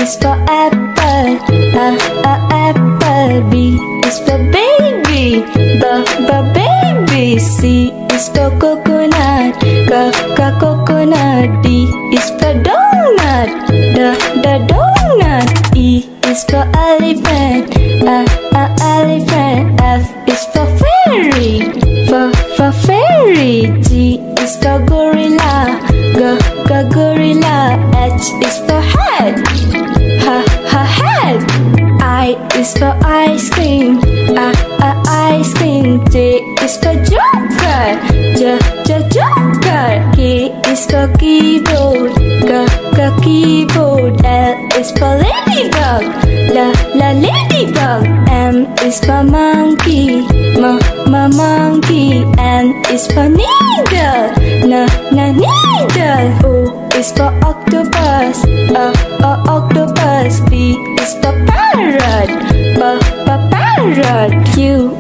is for apple, apple. B is for baby, baby. C is for coconut, coconut. D is for donut, donut. E is for elephant, elephant. F is for fairy, fairy. G is for gorilla, gorilla. H is for head, head. I is for ice cream, ice cream. J is for joker, joker. K is for keyboard, keyboard. L is for ladybug, ladybug. M is for monkey, monkey. N is for needle, needle. O is for octopus, octopus. P is for parrot, parrot. Q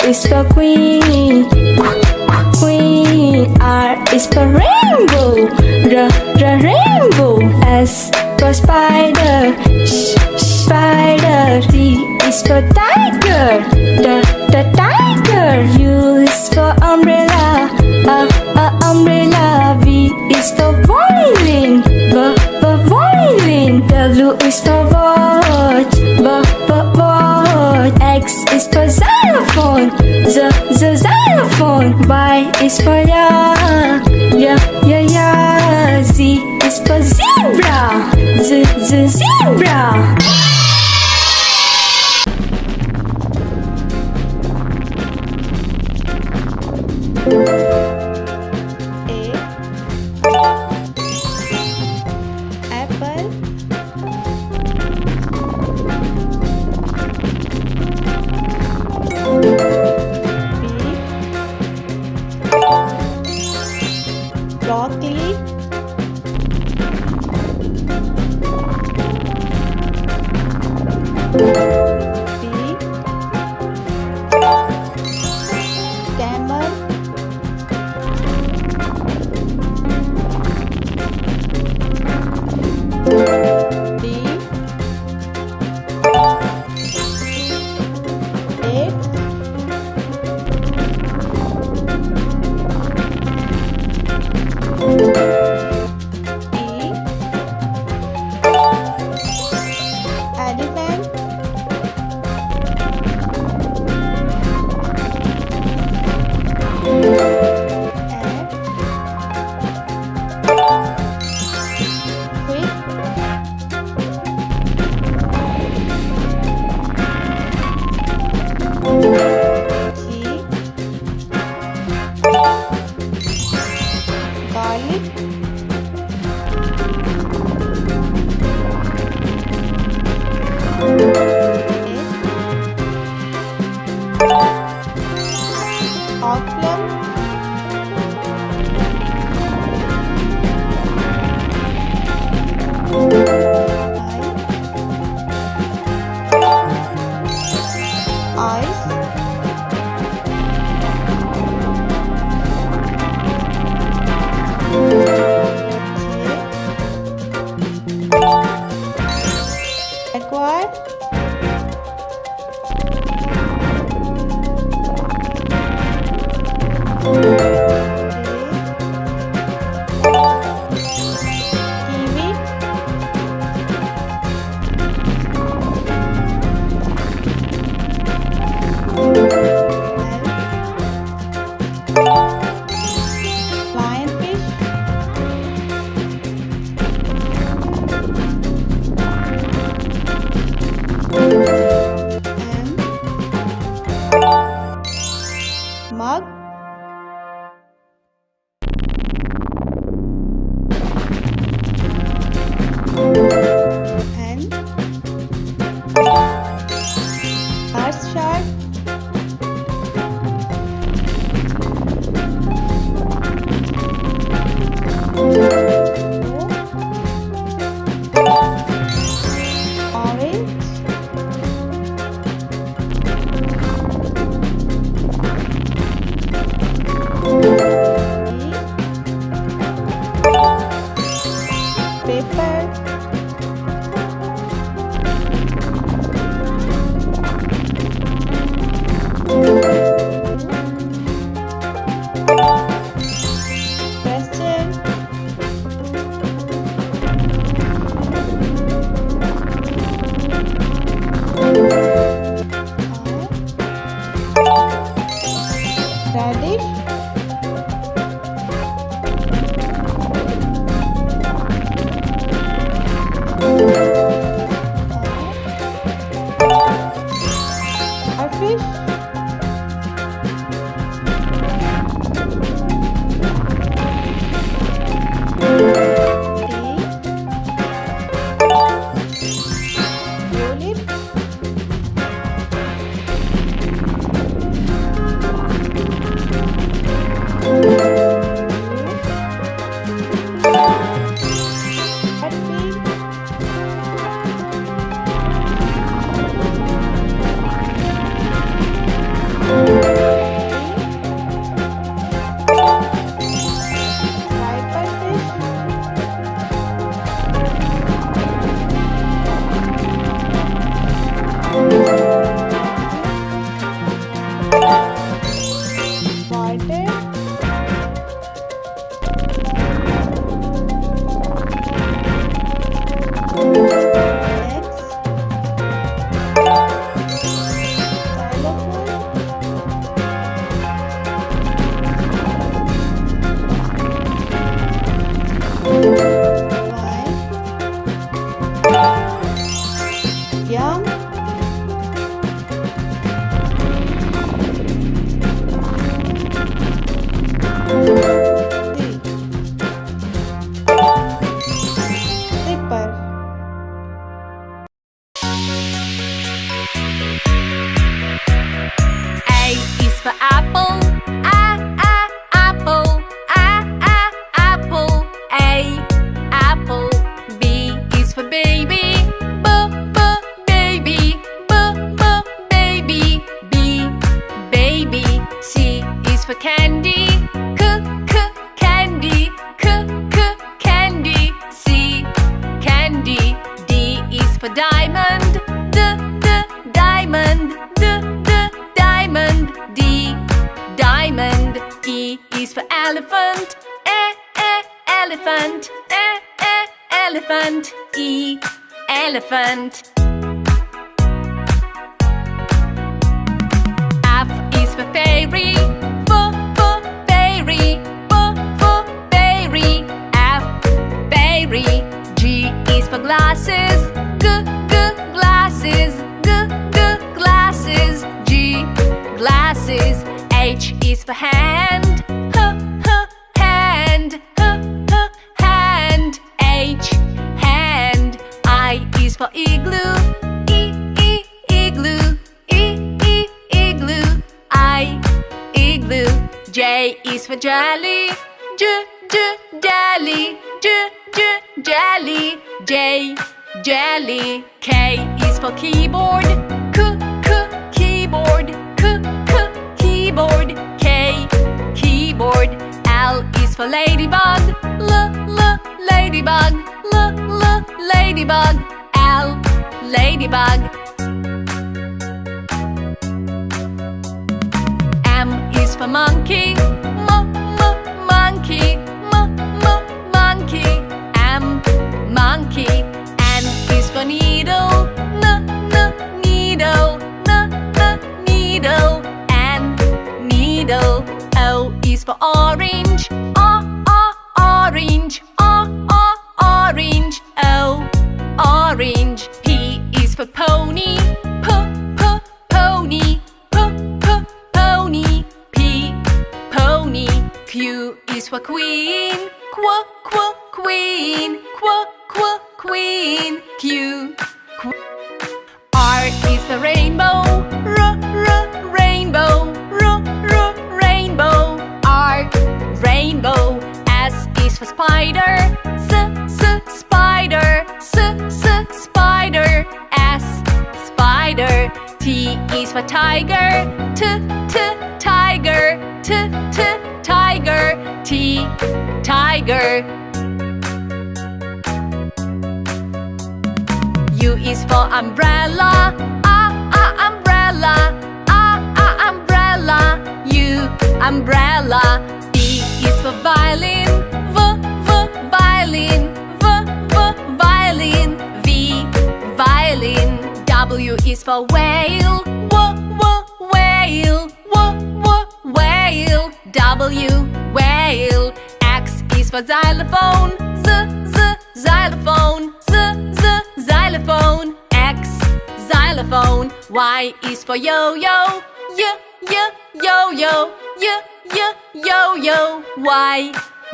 is for queen, queen. R is for rainbow, rainbow. S for spider, spider. T is for tiger, the tiger. U is for umbrella, umbrella. V is for violin, violin. W is for watch, watch. X is for xylophone, xylophone. Y is for yak, Z is for zebra, zebra. Broccoli. baby. Baby. Baby. B, baby. C is for candy. Candy. Candy. C, candy. D is for diamond. Diamond. Diamond. D, diamond. E is for elephant. Elephant. Elephant. E, elephant. F is for fairy. Fairy. Fairy. F, fairy. G is for glasses. Glasses. Glasses. G, glasses. H is for hand. Hand. Hand. H, hand. I is for igloo. Igloo. Igloo. I, igloo. J is for jelly. Jelly. Jelly. J, jelly. K is for keyboard. Keyboard. Keyboard. K, keyboard. L is for ladybug. Ladybug. Ladybug. L, ladybug. M is for monkey. Monkey. Monkey. M, monkey. N is for needle. Needle. Needle. N, needle. O is for orange. Orange. Orange. O, orange. P is for pony. Pony. Pony. P, pony. Q is for queen. Queen. Queen. Q, R is for rainbow. Rainbow. Rainbow. R, rainbow. S is for spider. Spider. Spider. S, spider. T is for tiger. Tiger. Tiger. T, tiger. U is for umbrella. Umbrella. Umbrella. U, umbrella. V is for violin. Violin. Violin. V, violin. W is for whale. Whale. Whale. W, whale. X is for xylophone. Xylophone. Xylophone. X, xylophone. Y is for yo-yo. Yo-yo. Yo-yo. Y,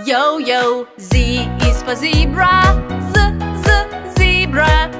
yo-yo. Z is for zebra. Zebra.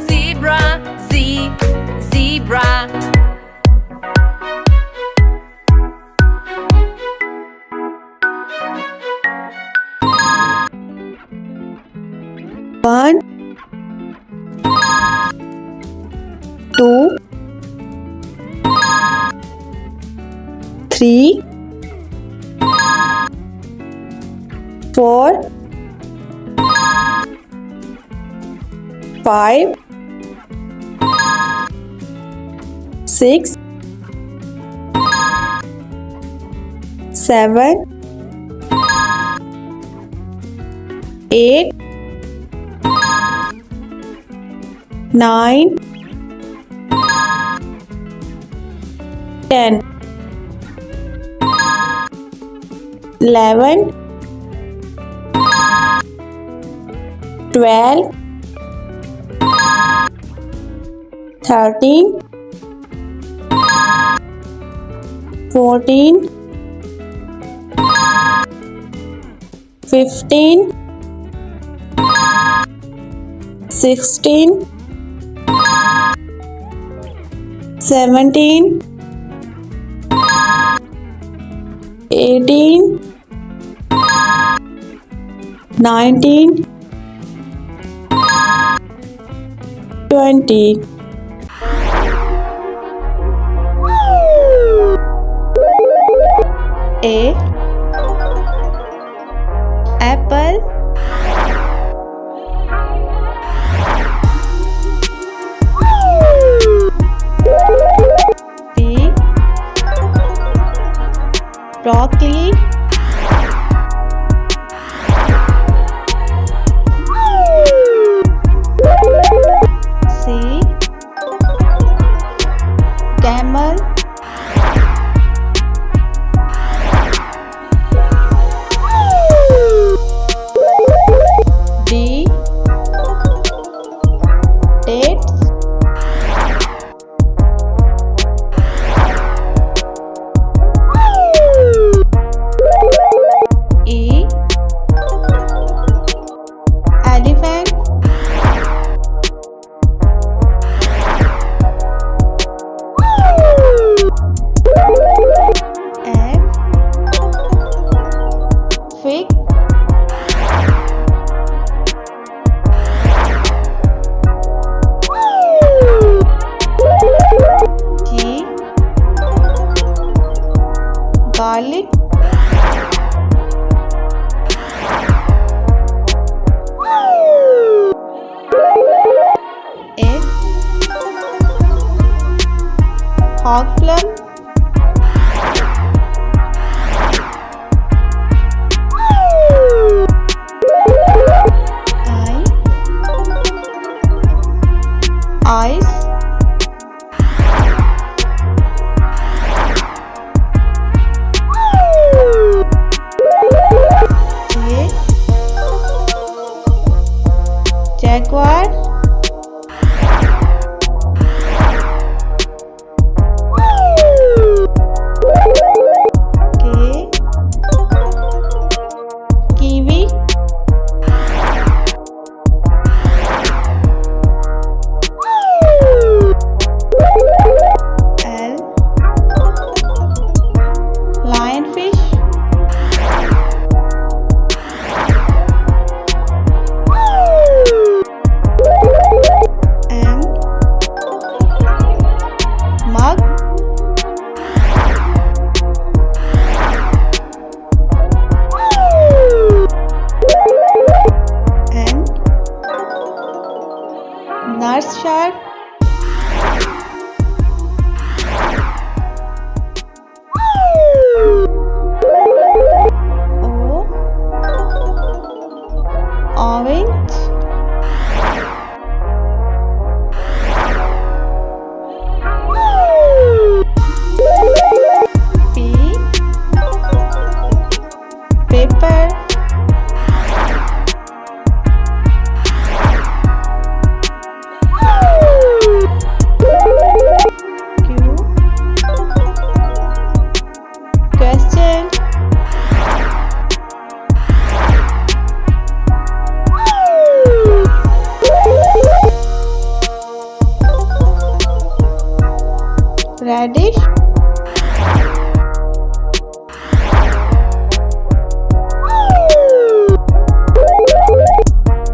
Zebra. Z, zebra. One, two, three, 4, 5, 6, 7, 8, 9, 10, 11, 12, 13, 14, 15, 16, 17, 18, 19, 20. A apple. B broccoli. C camel. D dates. E elephant. F fig. G garlic. H hog plum. I ice. J jaguar. K kiwi. L lionfish. M mug. N nurse shark. O orange. P paper. Q question. Radish.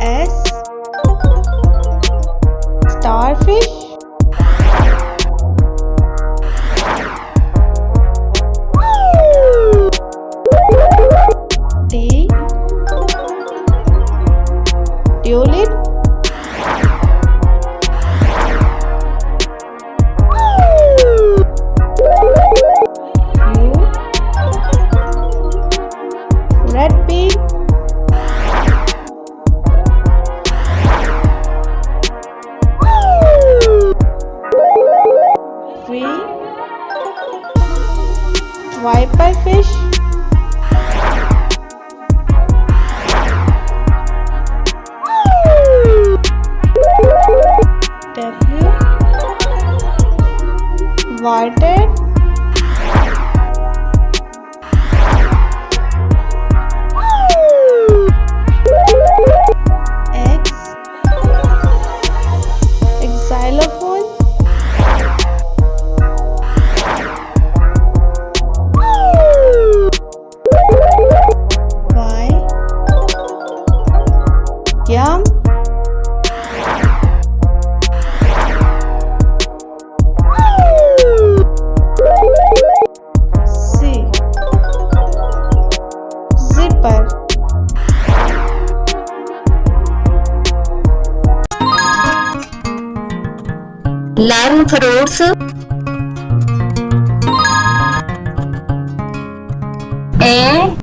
S starfish. T tulip. U red bean. V viper fish. W water. X xylophone. Y yum. Learn fruits. A.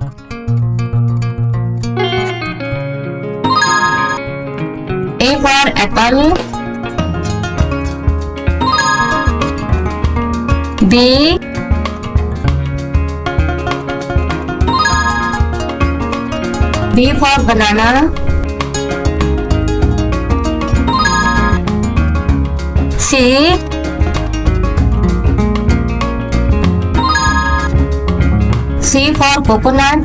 A for apple. B. B for banana. C. C for coconut.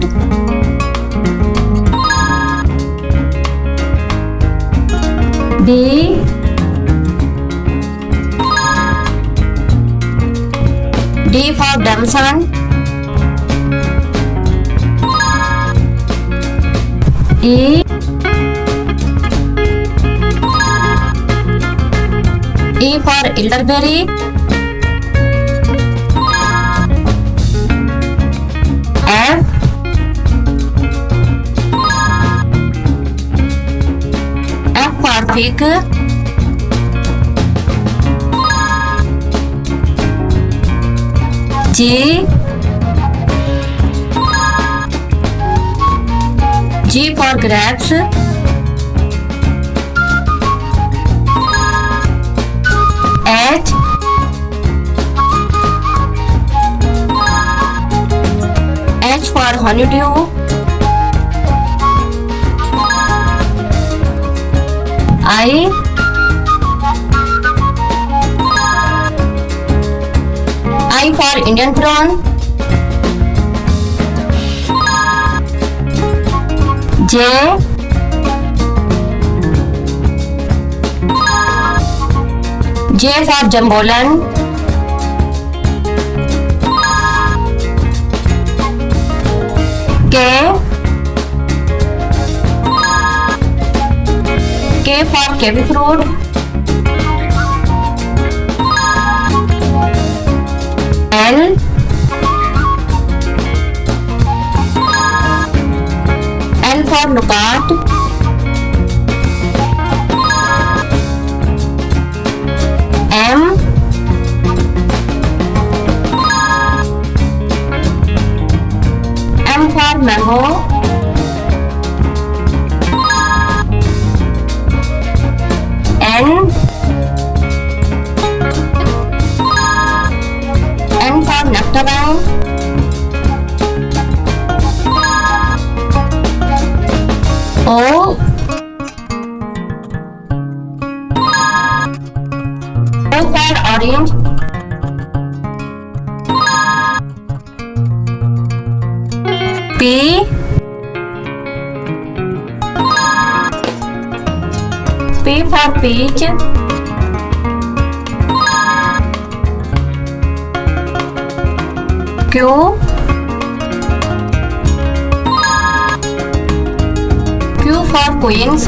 D. D for damson. E. E for elderberry. F. F for pig. G. G for grapes. H. H for honeydew. I. I for Indian prawn. J. J for jambolan. K. K for kiwi fruit. L. L for lookout. M. M for mango. N. N for nectarine. O. O for orange. P. P for peach. Q. Q for queens.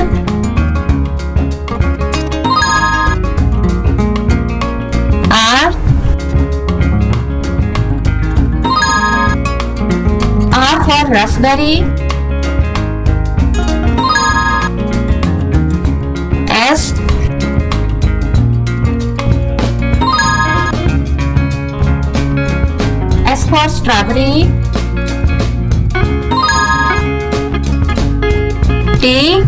R. R for raspberry. S. S for strawberry. T.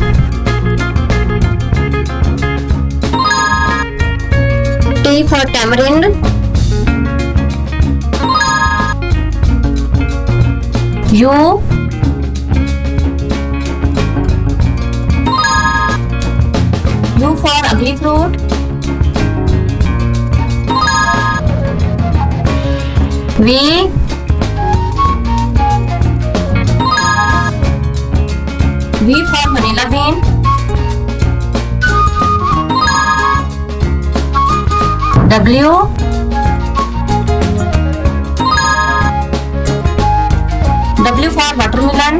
T for tamarind. U. U for ugly fruit. V. V for vanilla bean. W. W for watermelon.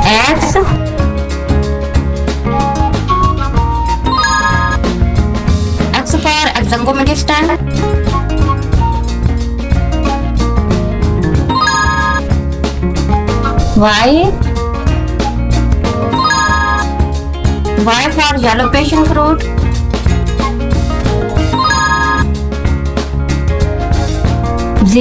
X. X for exangumegistan. Y. Y for yellow passion fruit. Z.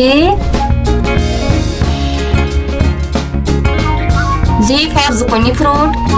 Z for zucchini fruit.